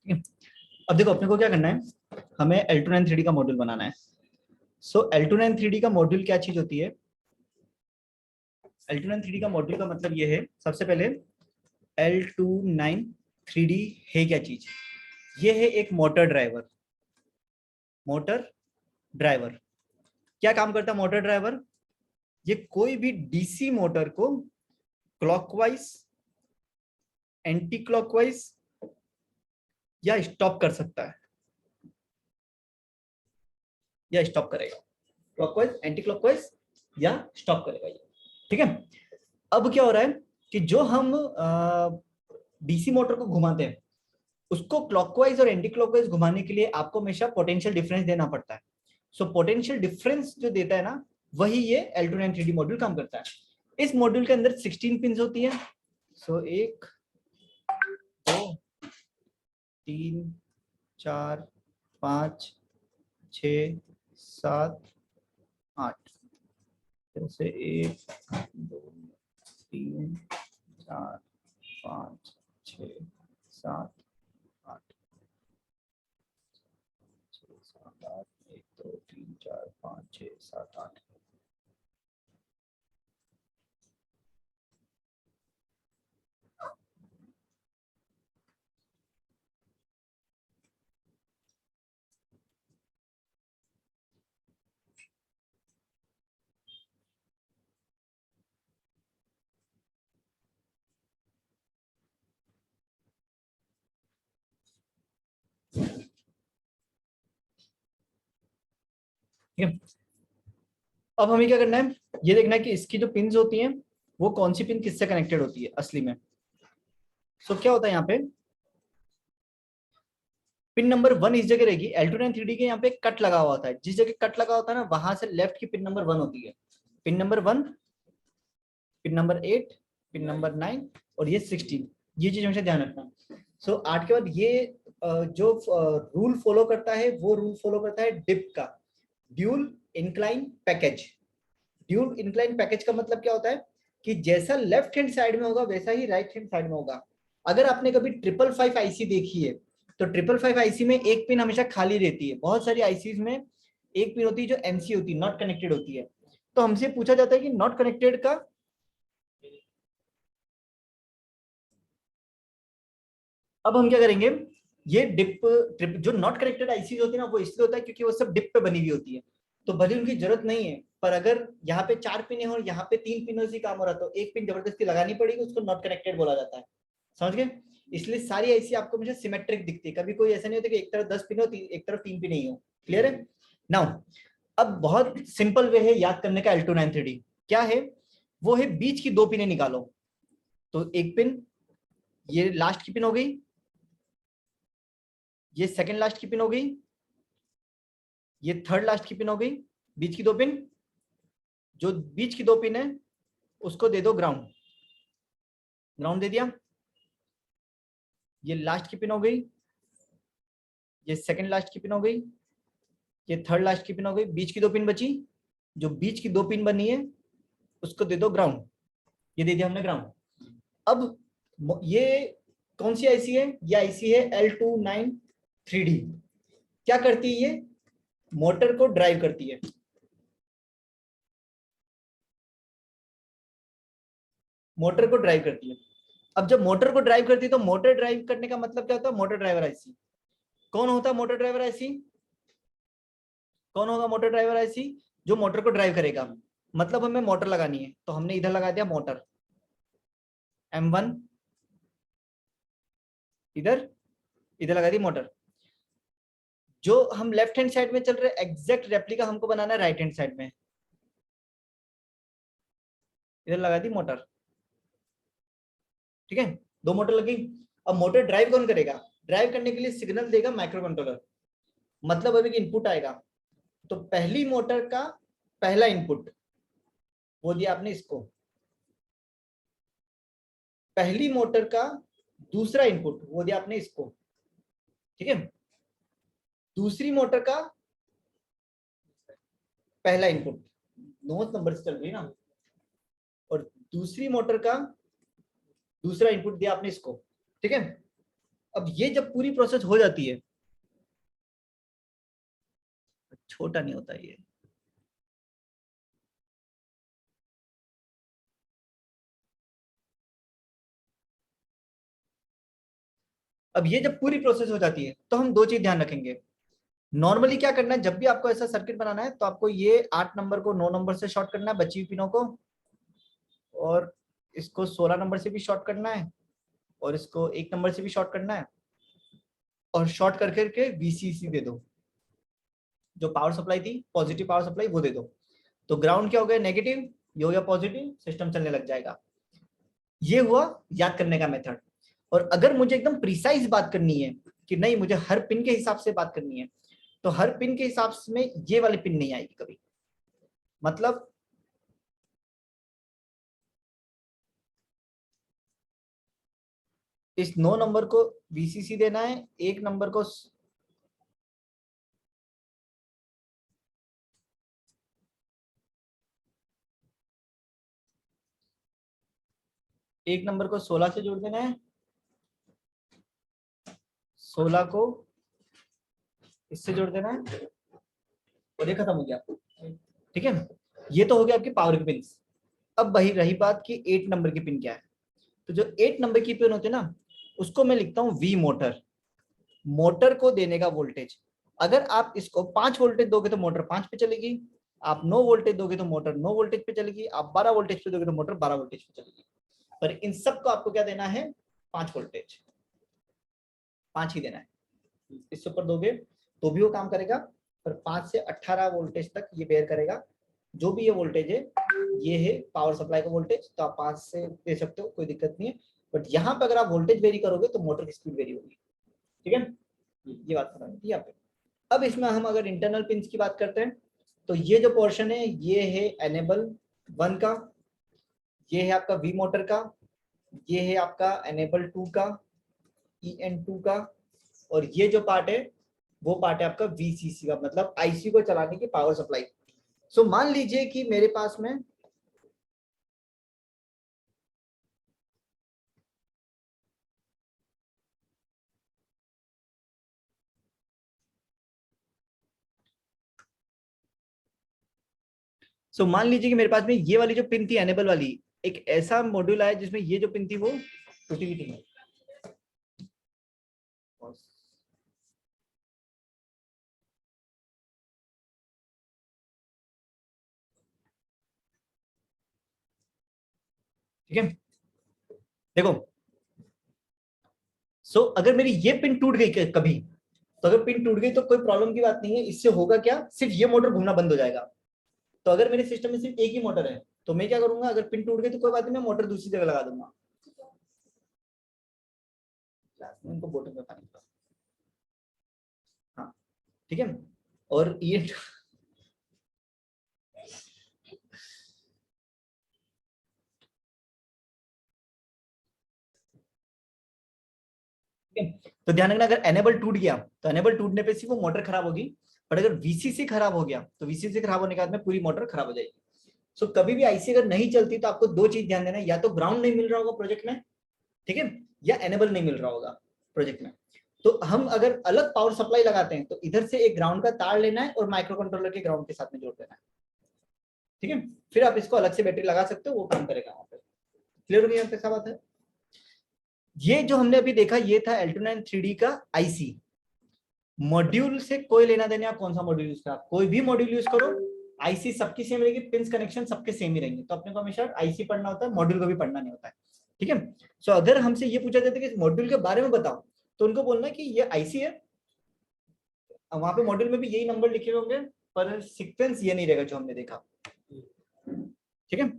ठीक है। अब देखो अपने को क्या करना है, हमें L293D का मॉड्यूल बनाना है। सो L293D का मॉड्यूल क्या चीज होती है? L293D का मॉड्यूल का मतलब ये है, सबसे पहले L293D है क्या चीज? ये है एक मोटर ड्राइवर। मोटर ड्राइवर क्या काम करता है मोटर ड्राइवर? ये कोई भी डीसी मोटर को क्लॉकवाइज, एंटी क्लॉकवाइज या स्टॉप कर सकता है, या स्टॉप करेगा। क्लॉकवाइज, एंटी क्लॉकवाइज या स्टॉप करेगा ये। ठीक है। अब क्या हो रहा है कि जो हम डीसी मोटर को घुमाते हैं उसको क्लॉकवाइज और एंटी क्लॉकवाइज घुमाने के लिए आपको हमेशा पोटेंशियल डिफरेंस देना पड़ता है। सो पोटेंशियल डिफरेंस जो देता है ना, वही ये L293D मॉड्यूल काम करता है। इस मॉड्यूल के अंदर 16 पिंस होती है। सो 1 2 3 4 5 6 7 8, जैसे 1 2 3 4 5 6 7 8 6 7 8 1 2 3 4 5 6 7 8। ठीक है। अब हमें क्या करना है, ये देखना है कि इसकी जो पिंस होती हैं वो कौन सी पिन किससे कनेक्टेड होती है असली में। सो क्या होता है यहाँ पे, पिन नंबर 1 इस जगह रहेगी। L293D के यहाँ पे कट लगा हुआ होता है, जिस जगह कट लगा होता है ना वहां से लेफ्ट की पिन नंबर 1 होती है। Pin number 1, pin number 8, pin number 9 और ये 16। ये चीज हमेशा ध्यान रखना। सो 8 के बाद ये जो रूल फॉलो करता है वो रूल फॉलो करता है डिप का, dual incline package. Dual incline package का मतलब क्या होता है कि जैसा लेफ्ट हैंड साइड में होगा वैसा ही राइट हैंड साइड में होगा। अगर आपने कभी 555 आईसी देखी है तो 555 आईसी में एक पिन हमेशा खाली रहती है। बहुत सारी आईसीज में एक पिन होती है जो एनसी होती है, नॉट कनेक्टेड होती है। तो हमसे पूछा जाता है कि नॉट कनेक्टेड का, अब हम क्या करेंगे, ये डिप ट्रिप जो नॉट कनेक्टेड आईसीज होती है ना वो इसलिए होता है क्योंकि वो सब डिप पे बनी हुई होती है। तो भले उनकी जरूरत नहीं है, पर अगर यहाँ पे 4 पिन है और यहाँ पे 3 पिनों से काम हो रहा है तो एक पिन जबरदस्ती लगानी पड़ेगी, उसको नॉट कनेक्टेड बोला जाता है। समझ गए? इसलिए सारी आईसी आपको मुझे सिमेट्रिक दिखती है, कभी कोई ऐसा नहीं होता कि एक तरफ 10 पिन हो एक तरफ 3 पिन नहीं हो। क्लियर है? नाउ अब बहुत सिंपल वे है याद करने का L293D क्या है, वो है बीच की 2 पिनें निकालो। तो एक पिन, ये लास्ट की पिन हो गई, ये सेकंड लास्ट की पिन हो गई, ये थर्ड लास्ट की पिन हो गई। बीच की 2 पिन, जो बीच की 2 पिन है उसको दे दो ग्राउंड। ग्राउंड दे दिया। ये लास्ट की पिन हो गई, ये सेकंड लास्ट की पिन हो गई, ये थर्ड लास्ट की पिन हो गई। बीच की 2 पिन बची, जो बीच की 2 पिन बनी है उसको दे दो ग्राउंड। ये दे दिया हमने ग्राउंड। अब ये कौन सी आईसी है? ये आईसी है L293D। क्या करती है ये? मोटर को ड्राइव करती है। मोटर को ड्राइव करती है। अब जब मोटर को ड्राइव करती है तो मोटर ड्राइव करने का मतलब क्या होता है? Motor driver IC. कौन होता है मोटर ड्राइवर आईसी? कौन होगा मोटर ड्राइवर आईसी? जो मोटर को ड्राइव करेगा। मतलब हमें मोटर लगानी है तो हमने इधर लगा दिया मोटर M1, इधर इधर लगा दी मोटर। जो हम लेफ्ट हैंड साइड में चल रहे एग्जैक्ट रेप्लिका हमको बनाना है राइट हैंड साइड में। इधर लगा दी मोटर। ठीक है, 2 मोटर लगी। अब मोटर ड्राइव कौन करेगा? ड्राइव करने के लिए सिग्नल देगा माइक्रो कंट्रोलर। मतलब अभी इनपुट आएगा तो पहली मोटर का पहला इनपुट वो दिया आपने इसको, पहली मोटर का दूसरा इनपुट वो दिया आपने इसको। ठीक है, दूसरी मोटर का पहला इनपुट, 9 नंबर से चल रही ना, और दूसरी मोटर का दूसरा इनपुट दिया आपने इसको। ठीक है, अब ये जब पूरी प्रोसेस हो जाती है, छोटा नहीं होता ये, अब ये जब पूरी प्रोसेस हो जाती है तो हम दो चीज ध्यान रखेंगे। नॉर्मली क्या करना है, जब भी आपको ऐसा सर्किट बनाना है तो आपको ये 8 नंबर को 9 नंबर से शॉर्ट करना है बची हुई पिनों को, और इसको 16 नंबर से भी शॉर्ट करना है, और इसको 1 नंबर से भी शॉर्ट करना है, और शॉर्ट कर करके वीसीसी दे दो, जो पावर सप्लाई थी पॉजिटिव पावर सप्लाई वो दे दो। तो ग्राउंड क्या हो गया नेगेटिव, ये हो गया पॉजिटिव, सिस्टम चलने लग जाएगा। ये हुआ याद करने का मेथड। और अगर मुझे एकदम प्रिसाइज बात करनी है कि नहीं मुझे हर पिन के हिसाब से बात करनी है, तो हर पिन के हिसाब में ये वाली पिन नहीं आएगी कभी। मतलब इस 9 नंबर को वीसीसी देना है, 1 नंबर को 16 से जोड़ देना है, 16 को इससे जोड़ देना है, और ये खत्म हो गया। ठीक है, ये तो हो गया आपकी पावर की पिन। अब वही रही बात कि 8 नंबर की पिन क्या है। तो जो 8 नंबर की पिन होती है ना, उसको मैं लिखता हूं वी मोटर। मोटर को देने का वोल्टेज, अगर आप इसको 5 वोल्टेज दोगे तो मोटर 5 पे चलेगी, आप 9 वोल्टेज दोगे तो मोटर 9 वोल्टेज पे चलेगी, आप 12 वोल्टेज पे दोगे तो मोटर 12 वोल्टेज पे चलेगी। पर इन सब को आपको क्या देना है, 5 वोल्टेज, 5 ही देना है। इससे ऊपर दोगे तो भी वो काम करेगा, पर 5 से 18 वोल्टेज तक ये बेयर करेगा। जो भी ये वोल्टेज है, ये है पावर सप्लाई का वोल्टेज, तो आप 5 से दे सकते हो, कोई दिक्कत नहीं है। बट यहाँ पे अगर आप वोल्टेज वेरी करोगे तो मोटर की स्पीड वेरी होगी। ठीक है, ये बात समझ यहाँ पे। अब इसमें हम अगर इंटरनल पिंस की बात करते हैं, तो ये जो पोर्शन है ये है एनेबल 1 का, ये है आपका वी मोटर का, ये है आपका एनेबल 2 का, EN2 का, और ये जो पार्ट है वो पार्ट है आपका VCC का, मतलब आईसी को चलाने की पावर सप्लाई। सो मान लीजिए कि मेरे पास में मान लीजिए कि मेरे पास में ये वाली जो पिन थी एनेबल वाली, एक ऐसा मॉड्यूल आया जिसमें ये जो पिन थी वो टूटी हुई थी। ठीक है, देखो अगर मेरी ये पिन टूट गई कभी, तो अगर पिन टूट गई तो कोई प्रॉब्लम की बात नहीं है। इससे होगा क्या, सिर्फ ये मोटर घूमना बंद हो जाएगा। तो अगर मेरे सिस्टम में सिर्फ एक ही मोटर है तो मैं क्या करूंगा, अगर पिन टूट गई तो कोई बात नहीं, मैं मोटर दूसरी जगह लगा दूंगा। इनको बोतल में पानी पिलाओ। हाँ ठीक है, और ये तो ध्यान रखना, अगर एनेबल टूट गया तो एनेबल टूटने पे सिर्फ वो मोटर खराब होगी, पर अगर वीसीसी खराब हो गया तो वीसीसी खराब होने के बाद में पूरी मोटर खराब हो जाएगी। सो कभी भी आईसी अगर नहीं चलती तो आपको दो चीज ध्यान देना है, या तो ग्राउंड नहीं मिल रहा होगा प्रोजेक्ट में, ठीक है, या एनेबल नहीं मिल रहा होगा प्रोजेक्ट में। तो हम अगर अलग पावर सप्लाई लगाते हैं तो इधर से एक ग्राउंड का तार लेना है और माइक्रो कंट्रोलर के ग्राउंड के साथ में जोड़ देना है। ठीक है, फिर आप इसको अलग से बैटरी लगा सकते हो, वो काम करेगा वहां पे। क्लियर हो गया कैसा बात है। ये जो हमने अभी देखा ये था L29 3D का आईसी। मॉड्यूल से कोई लेना देना, कौन सा मॉड्यूल यूज करा, कोई भी मॉड्यूल यूज करो, आईसी सबकी सेम रहेगी, पिंस कनेक्शन सबके सेम ही रहेंगे। तो अपने को हमेशा आईसी पढ़ना होता है, मॉड्यूल को भी पढ़ना नहीं होता है। ठीक है, सो अगर हमसे ये पूछा जाता है कि मॉड्यूल के बारे में बताओ, तो उनको बोलना कि ये आईसी है, वहां पे मॉड्यूल में भी यही नंबर लिखे होंगे, पर सीक्वेंस ये नहीं रहेगा जो हमने देखा। ठीक है,